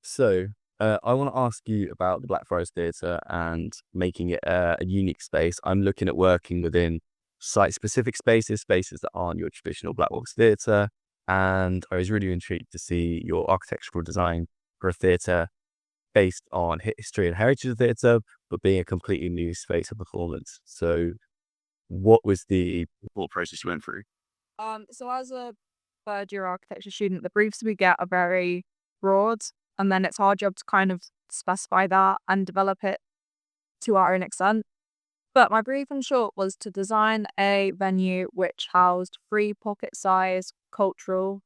So, I want to ask you about the Blackfriars Theatre and making it a unique space. I'm looking at working within site-specific spaces, spaces that aren't your traditional Black Box theatre, and I was really intrigued to see your architectural design for a theatre based on history and heritage of theatre, but being a completely new space of performance. So, what was the thought process you went through? So as a third year architecture student, the briefs we get are very broad, and then it's our job to kind of specify that and develop it to our own extent. But my brief in short was to design a venue which housed free pocket sized cultural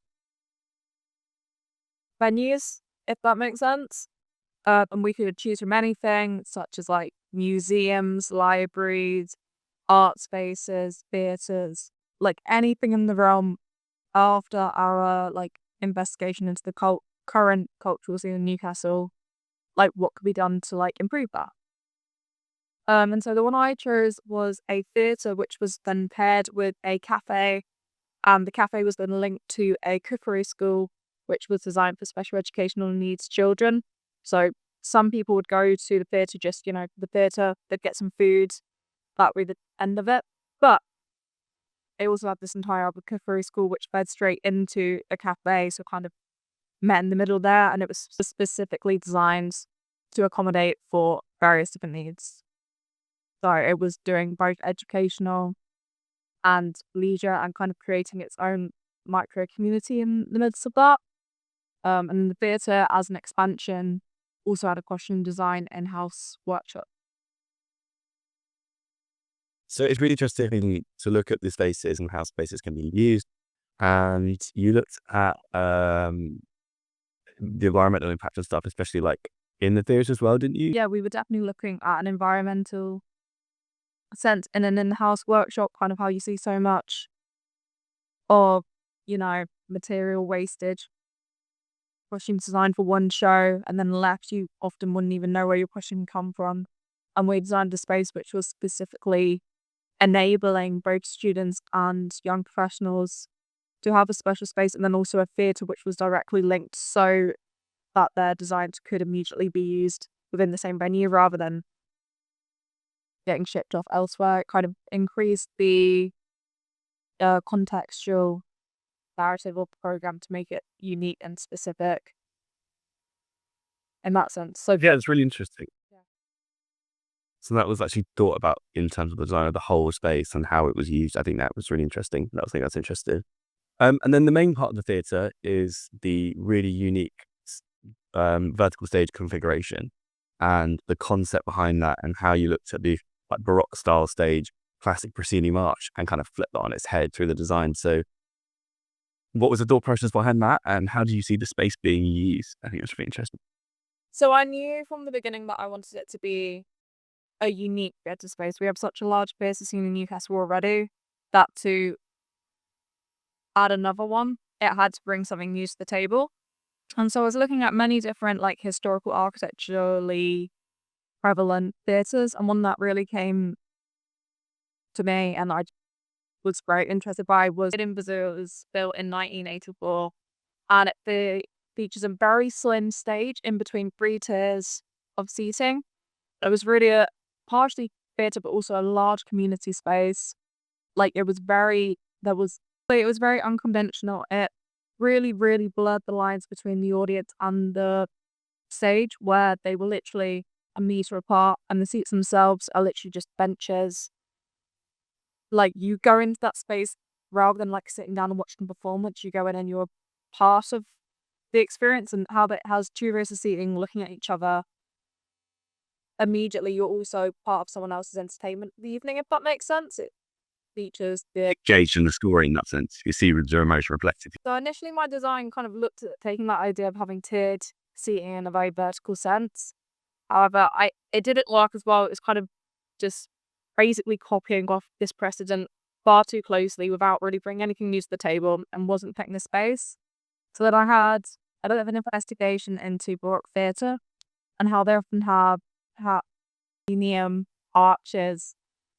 venues, if that makes sense. And we could choose from anything such as like museums, libraries, art spaces, theatres, like anything in the realm after our like investigation into the current cultural scene in Newcastle, like what could be done to like improve that. And so the one I chose was a theatre, which was then paired with a cafe, and the cafe was then linked to a cookery school, which was designed for special educational needs children. So some people would go to the theatre just, for the theatre, they'd get some food, that would be the end of it. But they also had this entire other cookery school which fed straight into a cafe, so kind of met in the middle there, and it was specifically designed to accommodate for various different needs. So it was doing both educational and leisure and kind of creating its own micro community in the midst of that. And the theatre as an expansion also had a costume design in-house workshop. So, it's really interesting to look at the spaces and how spaces can be used. And you looked at the environmental impact and stuff, especially like in the theatre as well, didn't you? Yeah, we were definitely looking at an environmental sense in an in-house workshop, kind of how you see so much of, material wastage. Costumes designed for one show and then left, you often wouldn't even know where your costume come from. And we designed a space which was specifically enabling both students and young professionals to have a special space, and then also a theatre which was directly linked so that their designs could immediately be used within the same venue rather than getting shipped off elsewhere. It kind of increased the contextual narrative of the program to make it unique and specific in that sense. So Yeah, it's really interesting. yeah. So that was actually thought about in terms of the design of the whole space and how it was used. I think that was really interesting. I think that's interesting. And then the main part of the theatre is the really unique vertical stage configuration and the concept behind that, and how you looked at the like Baroque style stage, classic Rossini march, and kind of flipped that on its head through the design. So, what was the thought process behind that, and how do you see the space being used? I think it's really interesting. So I knew from the beginning that I wanted it to be a unique theatre space. We have such a large theatre scene in Newcastle already that to add another one, it had to bring something new to the table. And so I was looking at many different like historical architecturally prevalent theatres, and one that really came to me and I was very interested by was in Brazil. It was built in 1984, and features a very slim stage in between three tiers of seating. It was really a partially theatre, but also a large community space. Like it was very unconventional. It really, really blurred the lines between the audience and the stage, where they were literally a meter apart, and the seats themselves are literally just benches. Like you go into that space rather than like sitting down and watching the performance, you go in and you're part of the experience, and how that has two rows of seating looking at each other. Immediately, you're also part of someone else's entertainment for the evening, if that makes sense. It features the Engaged in the story in that sense. You see the emotion reflected. So initially my design kind of looked at taking that idea of having tiered seating in a very vertical sense. However, I it didn't work as well. It was kind of just basically copying off this precedent far too closely without really bringing anything new to the table, and wasn't fitting the space. So then I had a bit of an investigation into Baroque theatre and how they often have museum arches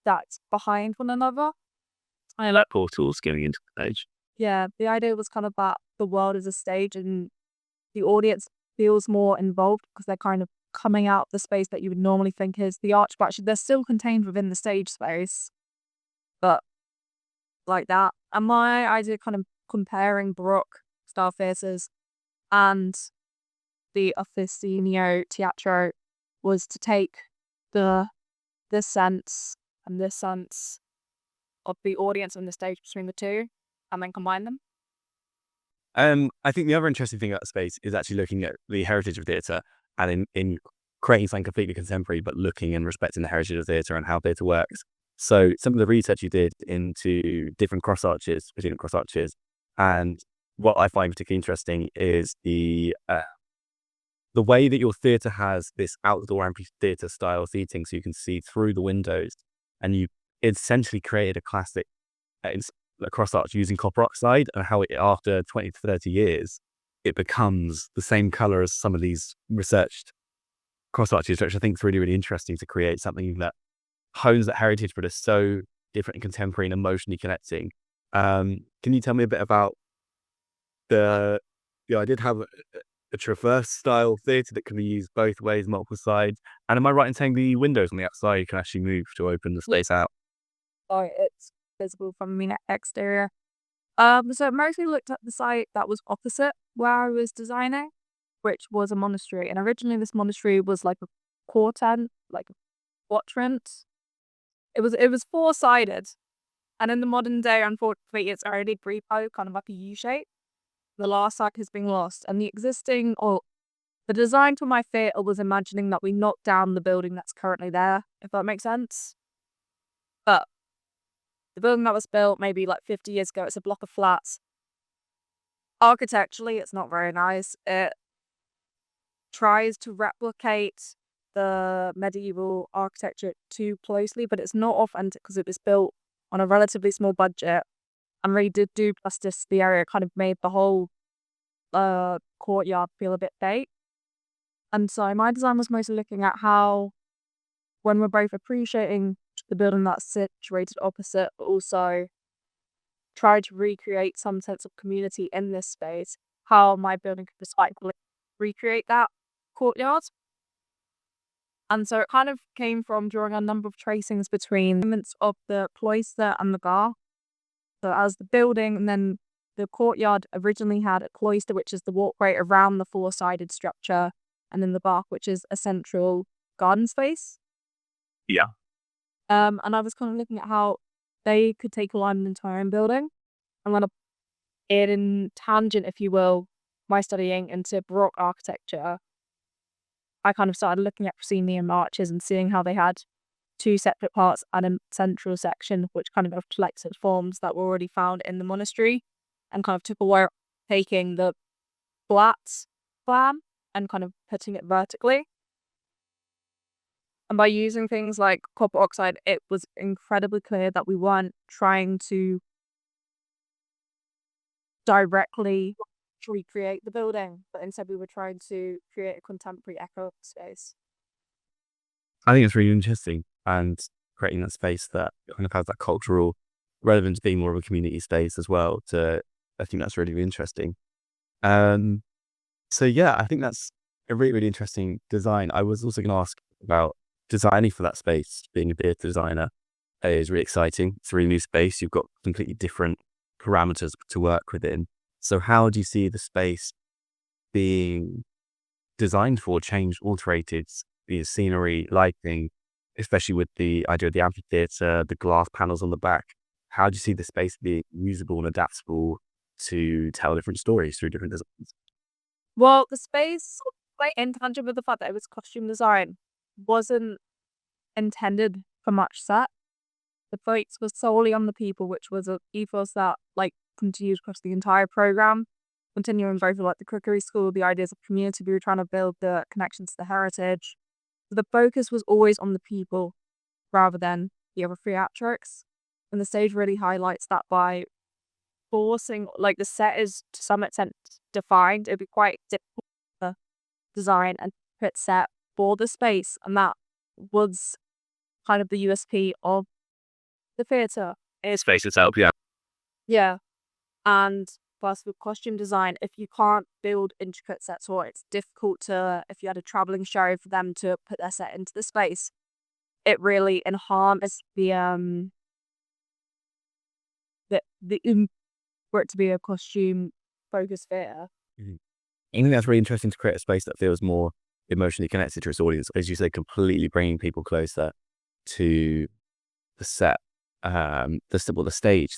that's behind one another. I like portals going into the stage. Yeah, the idea was kind of that the world is a stage and the audience feels more involved because they're kind of coming out the space that you would normally think is the arch, but actually they're still contained within the stage space. But like that. And my idea kind of comparing Baroque style theatres and the Officinio Teatro was to take this sense and this sense of the audience and the stage between the two and then combine them. I think the other interesting thing about the space is actually looking at the heritage of theatre and in creating something completely contemporary, but looking and respecting the heritage of theatre and how theatre works. So some of the research you did into different cross arches, and what I find particularly interesting is the way that your theatre has this outdoor amphitheatre style seating, so you can see through the windows, and you essentially created a classic cross arch using copper oxide, and how after 20 to 30 years, it becomes the same color as some of these researched cross arches, which I think is really, really interesting to create something that hones that heritage, but is so different and contemporary and emotionally connecting. Can you tell me a bit about I did have a traverse style theatre that can be used both ways, multiple sides. And am I right in saying the windows on the outside can actually move to open the space out? So it's visible from the exterior. So I mostly looked at the site that was opposite where I was designing, which was a monastery. And originally this monastery was like a quartet, like a quadrant. It was four-sided. And in the modern day, unfortunately, it's already repo, kind of like a U shape. The last side has been lost. And the design for my theatre was imagining that we knock down the building that's currently there, if that makes sense. But the building that was built maybe like 50 years ago, it's a block of flats. Architecturally, it's not very nice. It tries to replicate the medieval architecture too closely, but it's not authentic because it was built on a relatively small budget and really did do justice to the area. It kind of made the whole courtyard feel a bit fake. And so my design was mostly looking at how, when we're both appreciating the building that's situated opposite, but also try to recreate some sense of community in this space, how my building could recycle recreate that courtyard. And so it kind of came from drawing a number of tracings between elements of the cloister and the gar. So as the building, and then the courtyard originally had a cloister, which is the walkway around the four-sided structure, and then the garth, which is a central garden space. Yeah. And I was kind of looking at how they could take an entire building. And then in tangent, if you will, my studying into Baroque architecture, I kind of started looking at proscenium arches and seeing how they had two separate parts and a central section, which kind of reflected forms that were already found in the monastery, and kind of took away taking the flat plan and kind of putting it vertically. And by using things like copper oxide, it was incredibly clear that we weren't trying to directly recreate the building, but instead we were trying to create a contemporary echo space. I think it's really interesting, and creating that space that kind of has that cultural relevance, being more of a community space as well. I think that's really, really interesting. So yeah, I think that's a really, really interesting design. I was also going to ask about designing for that space. Being a theatre designer is really exciting. It's a really new space. You've got completely different parameters to work within. So how do you see the space being designed for, changed, alterated, the scenery, lighting, especially with the idea of the amphitheatre, the glass panels on the back? How do you see the space being usable and adaptable to tell different stories through different designs? Well, the space, like in tangent with the fact that it was costume design, wasn't intended for much set. The focus was solely on the people, which was an ethos that like continued across the entire program, continuing both with like the cookery school, the ideas of community. We were trying to build the connections to the heritage. So the focus was always on the people rather than the other theatrics. And the stage really highlights that by forcing, like the set is to some extent defined. It'd be quite difficult to design and put set for the space, and that was kind of the USP of the theatre. Space itself, yeah. Yeah. And for us with costume design, if you can't build intricate sets, or it's difficult to, if you had a traveling show, for them to put their set into the space, it really enhances for it to be a costume focused theatre. Mhm. I think that's really interesting to create a space that feels more emotionally connected to its audience, as you say, completely bringing people closer to the set, the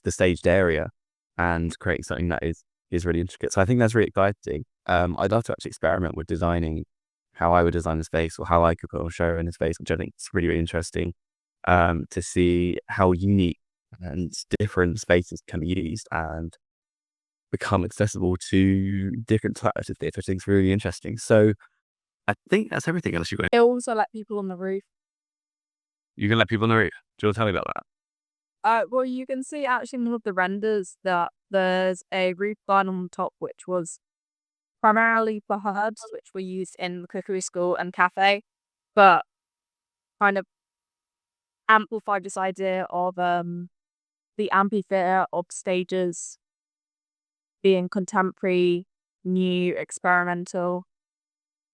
staged area, and creating something that is really intricate. So I think that's really exciting. I'd love to actually experiment with designing how I would design a space or how I could put on a show in a space, which I think is really, really interesting. To see how unique and different spaces can be used and become accessible to different types of theatre. I think it's really interesting. So I think that's everything. Unless It also let people on the roof. you can let people know. Do you want to tell me about that? Well, you can see actually in one of the renders that there's a roof line on the top, which was primarily for herbs, which were used in the cookery school and cafe, but kind of amplified this idea of the amphitheatre of stages being contemporary, new, experimental,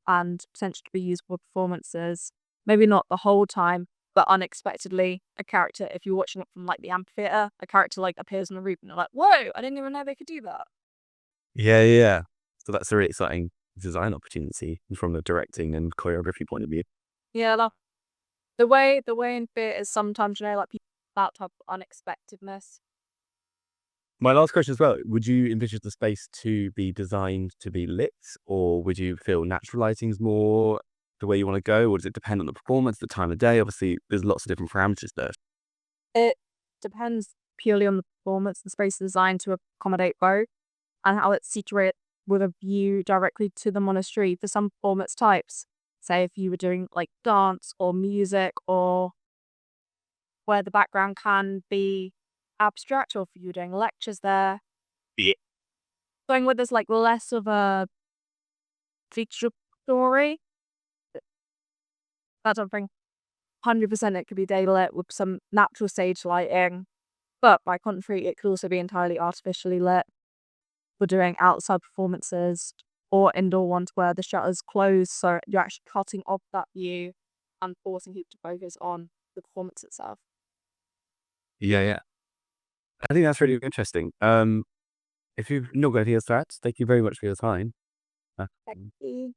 and potentially to be used for performances. Maybe not the whole time, but unexpectedly, a character, if you're watching it from like the amphitheatre, a character like appears on the roof and you're like, whoa, I didn't even know they could do that. Yeah, yeah, yeah. So that's a really exciting design opportunity from the directing and choreography point of view. Yeah, the way in theatre is sometimes, like people that type of unexpectedness. My last question as well, would you envision the space to be designed to be lit, or would you feel natural lighting's more the way you want to go, or does it depend on the performance, the time of day? Obviously, there's lots of different parameters there. It depends purely on the performance. The space is designed to accommodate both, and how it's situated with a view directly to the monastery. For some performance types, say if you were doing like dance or music, or where the background can be abstract, or if you were doing lectures there, Yeah. going where there's like less of a feature story, that sort of thing. 100% it could be daylit with some natural stage lighting, but by contrary, it could also be entirely artificially lit. We're doing outside performances or indoor ones where the shutters close, so you're actually cutting off that view and forcing people to focus on the performance itself. Yeah, yeah. I think that's really interesting. If you've not got any other thoughts, thank you very much for your time. Uh, Thank you.